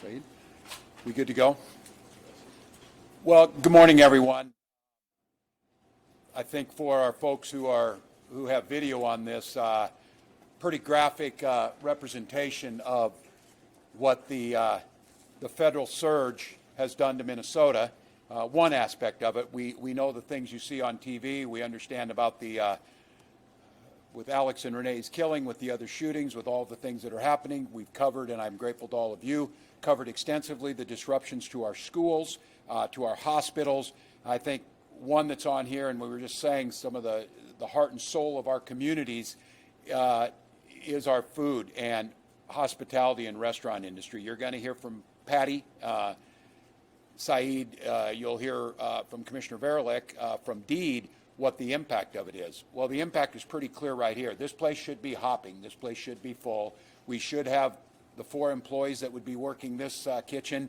Said, we good to go? Well, good morning, everyone. I think for our folks who have video on this, pretty graphic representation of what the federal surge has done to Minnesota. One aspect of it, we know the things you see on TV. We understand about the with Alex and Renee's killing, with the other shootings, with all the things that are happening. We've covered, and I'm grateful to all of you, covered extensively the disruptions to our schools, to our hospitals. I think one that's on here, and we were just saying some of the heart and soul of our communities is our food and hospitality and restaurant industry. You're going to hear from Patty, Saeed, you'll hear from Commissioner Verelik, from Deed, what the impact of it is. Well, the impact is pretty clear right here. This place should be hopping. This place should be full. We should have the 4 employees that would be working this kitchen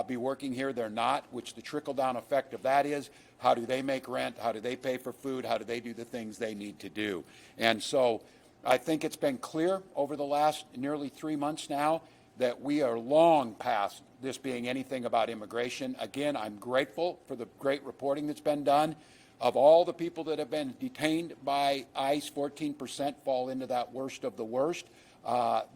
be working here. They're not, which the trickle-down effect of that is, how do they make rent? How do they pay for food? How do they do the things they need to do? And so I think it's been clear over the last nearly 3 months now that we are long past this being anything about immigration. Again, I'm grateful for the great reporting that's been done. Of all the people that have been detained by ICE, 14% fall into that worst of the worst.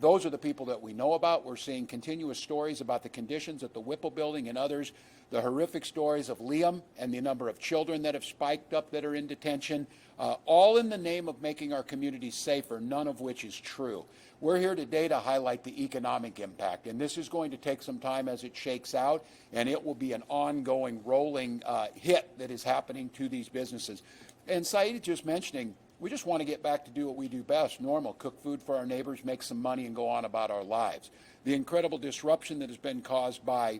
Those are the people that we know about. We're seeing continuous stories about the conditions at the Whipple building and others, the horrific stories of Liam and the number of children that have spiked up that are in detention, all in the name of making our communities safer, none of which is true. We're here today to highlight the economic impact, and this is going to take some time as it shakes out, and it will be an ongoing, rolling hit that is happening to these businesses. And Saeed just mentioning, we just want to get back to do what we do best, normal, cook food for our neighbors, make some money, and go on about our lives. The incredible disruption that has been caused by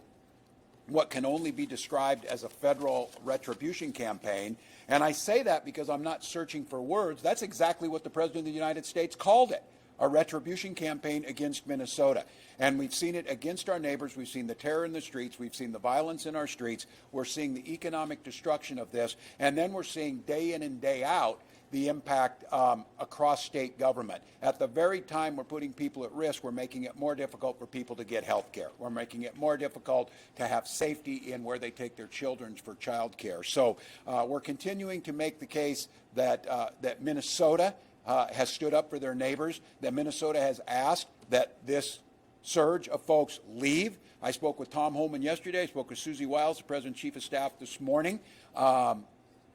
what can only be described as a federal retribution campaign, and I say that because I'm not searching for words. That's exactly what the President of the United States called it, a retribution campaign against Minnesota. And we've seen it against our neighbors. We've seen the terror in the streets. We've seen the violence in our streets. We're seeing the economic destruction of this. And then we're seeing day in and day out the impact across state government. At the very time we're putting people at risk, we're making it more difficult for people to get health care. We're making it more difficult to have safety in where they take their children for child care. So we're continuing to make the case that, that Minnesota has stood up for their neighbors, that Minnesota has asked that this surge of folks leave. I spoke with Tom Holman yesterday. I spoke with Susie Walz, the President's Chief of Staff, this morning.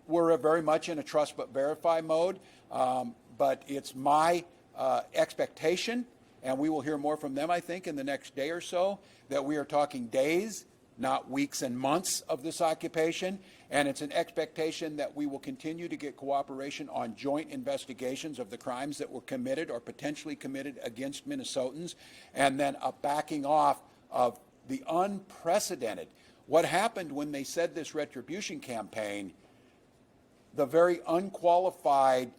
We're very much in a trust but verify mode, but it's my expectation, and we will hear more from them, I think, in the next day or so, that we are talking days, not weeks and months of this occupation, and it's an expectation that we will continue to get cooperation on joint investigations of the crimes that were committed or potentially committed against Minnesotans, and then a backing off of the unprecedented. What happened when they said this retribution campaign, the very unqualified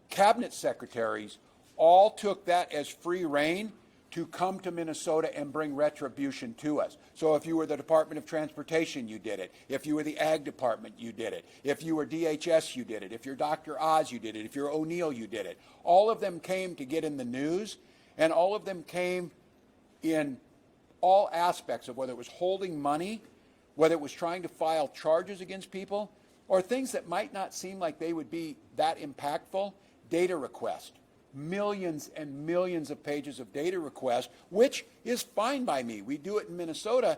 cabinet secretaries all took that as free rein to come to Minnesota and bring retribution to us. So if you were the Department of Transportation, you did it. If you were the Ag Department, you did it. If you were DHS, you did it. If you're Dr. Oz, you did it. If you're O'Neill, you did it. All of them came to get in the news, and all of them came in all aspects of whether it was holding money, whether it was trying to file charges against people, or things that might not seem like they would be that impactful. Data request, millions and millions of pages of data request, which is fine by me. We do it in Minnesota,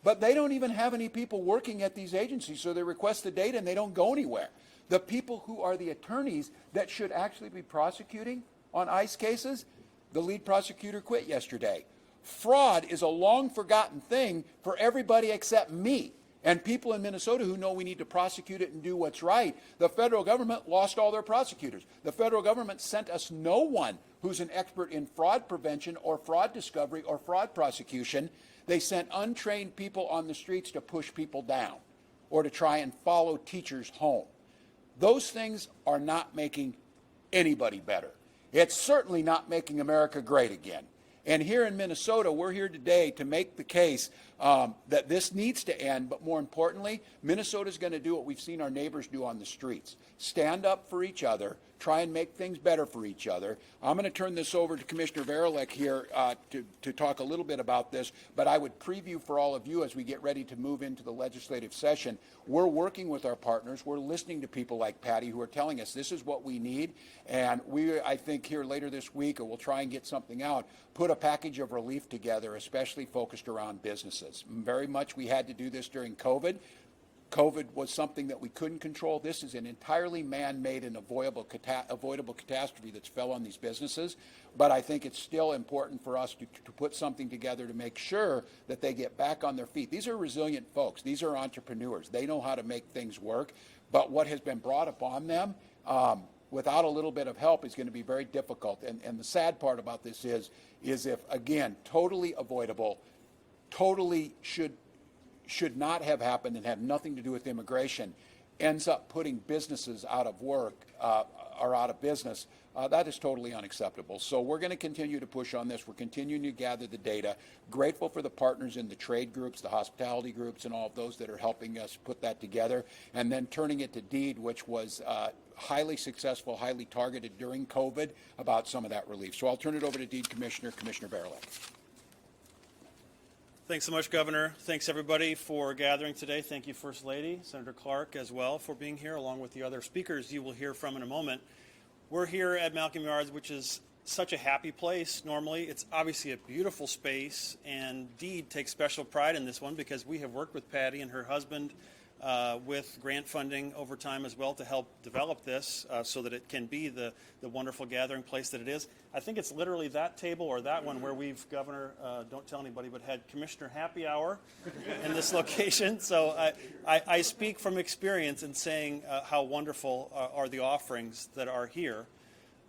but they don't even have any people working at these agencies, so they request the data and they don't go anywhere. The people who are the attorneys that should actually be prosecuting on ICE cases, the lead prosecutor quit yesterday. Fraud is a long forgotten thing for everybody except me. And people in Minnesota who know we need to prosecute it and do what's right. The federal government lost all their prosecutors. The federal government sent us no one who's an expert in fraud prevention or fraud discovery or fraud prosecution. They sent untrained people on the streets to push people down or to try and follow teachers home. Those things are not making anybody better. It's certainly not making America great again. And here in Minnesota, we're here today to make the case that this needs to end, but more importantly, Minnesota's going to do what we've seen our neighbors do on the streets. Stand up for each other, try and make things better for each other. I'm going to turn this over to Commissioner Verlick here to talk a little bit about this, but I would preview for all of you as we get ready to move into the legislative session. We're working with our partners. We're listening to people like Patty who are telling us this is what we need, and we, I think, here later this week, or we'll try and get something out, put a package of relief together, especially focused around businesses. Very much we had to do this during COVID. COVID was something that we couldn't control. This is an entirely man-made and avoidable catastrophe that's fell on these businesses. But I think it's still important for us to put something together to make sure that they get back on their feet. These are resilient folks. These are entrepreneurs. They know how to make things work. But what has been brought upon them without a little bit of help is going to be very difficult. And the sad part about this is if, again, totally avoidable, totally should not have happened and have nothing to do with immigration, ends up putting businesses out of work or out of business, that is totally unacceptable. So we're going to continue to push on this. We're continuing to gather the data. Grateful for the partners in the trade groups, the hospitality groups, and all of those that are helping us put that together. And then turning it to DEED, which was highly successful, highly targeted during COVID, about some of that relief. So I'll turn it over to DEED Commissioner Verlick. Thanks so much, Governor. Thanks, everybody, for gathering today. Thank you, First Lady, Senator Clark, as well, for being here, along with the other speakers you will hear from in a moment. We're here at Malcolm Yards, which is such a happy place normally. It's obviously a beautiful space, and DEED takes special pride in this one because we have worked with Patty and her husband with grant funding over time as well to help develop this so that it can be the wonderful gathering place that it is. I think it's literally that table or that one where we've, Governor, don't tell anybody, but had Commissioner Happy Hour in this location. So I speak from experience in saying how wonderful are the offerings that are here.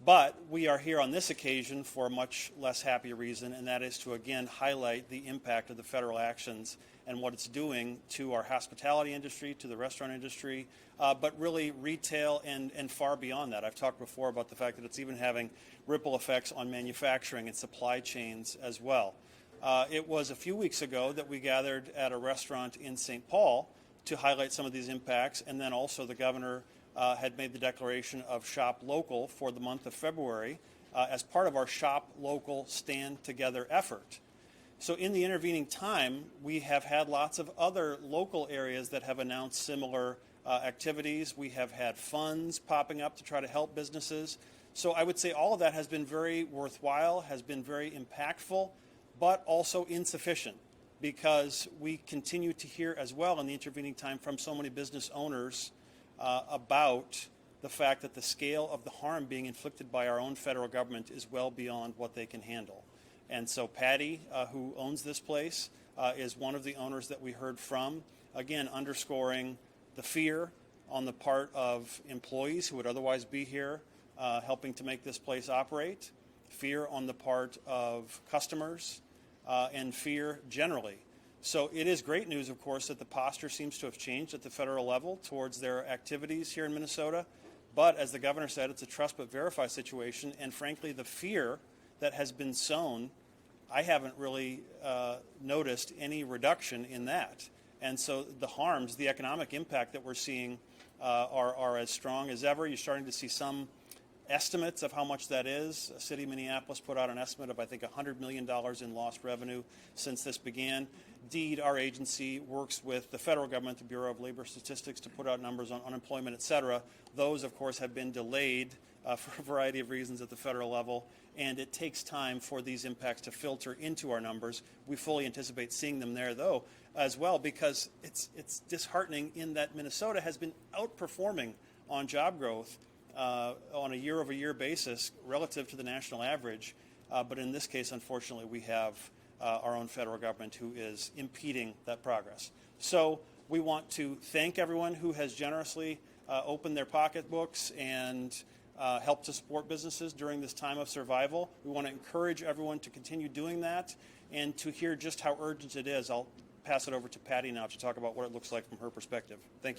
But we are here on this occasion for a much less happy reason, and that is to again highlight the impact of the federal actions and what it's doing to our hospitality industry, to the restaurant industry, but really retail and far beyond that. I've talked before about the fact that it's even having ripple effects on manufacturing and supply chains as well. It was a few weeks ago that we gathered at a restaurant in St. Paul to highlight some of these impacts, and then also the governor had made the declaration of Shop Local for the month of February as part of our Shop Local Stand Together effort. So in the intervening time, we have had lots of other local areas that have announced similar activities. We have had funds popping up to try to help businesses. So I would say all of that has been very worthwhile, has been very impactful, but also insufficient, because we continue to hear as well in the intervening time from so many business owners about the fact that the scale of the harm being inflicted by our own federal government is well beyond what they can handle. And so Patty, who owns this place, is one of the owners that we heard from, again, underscoring the fear on the part of employees who would otherwise be here helping to make this place operate, fear on the part of customers, and fear generally. So it is great news, of course, that the posture seems to have changed at the federal level towards their activities here in Minnesota. But as the governor said, it's a trust but verify situation. And frankly, the fear that has been sown, I haven't really noticed any reduction in that. And so the harms, the economic impact that we're seeing are as strong as ever. You're starting to see some estimates of how much that is. City of Minneapolis put out an estimate of, I think, $100 million in lost revenue since this began. DEED, our agency, works with the federal government, the Bureau of Labor Statistics, to put out numbers on unemployment, et cetera. Those, of course, have been delayed for a variety of reasons at the federal level, and it takes time for these impacts to filter into our numbers. We fully anticipate seeing them there, though, as well, because it's disheartening in that Minnesota has been outperforming on job growth on a year-over-year basis relative to the national average. But in this case, unfortunately, we have our own federal government who is impeding that progress. So we want to thank everyone who has generously opened their pocketbooks and helped to support businesses during this time of survival. We want to encourage everyone to continue doing that and to hear just how urgent it is. I'll pass it over to Patty now to talk about what it looks like from her perspective. Thank you.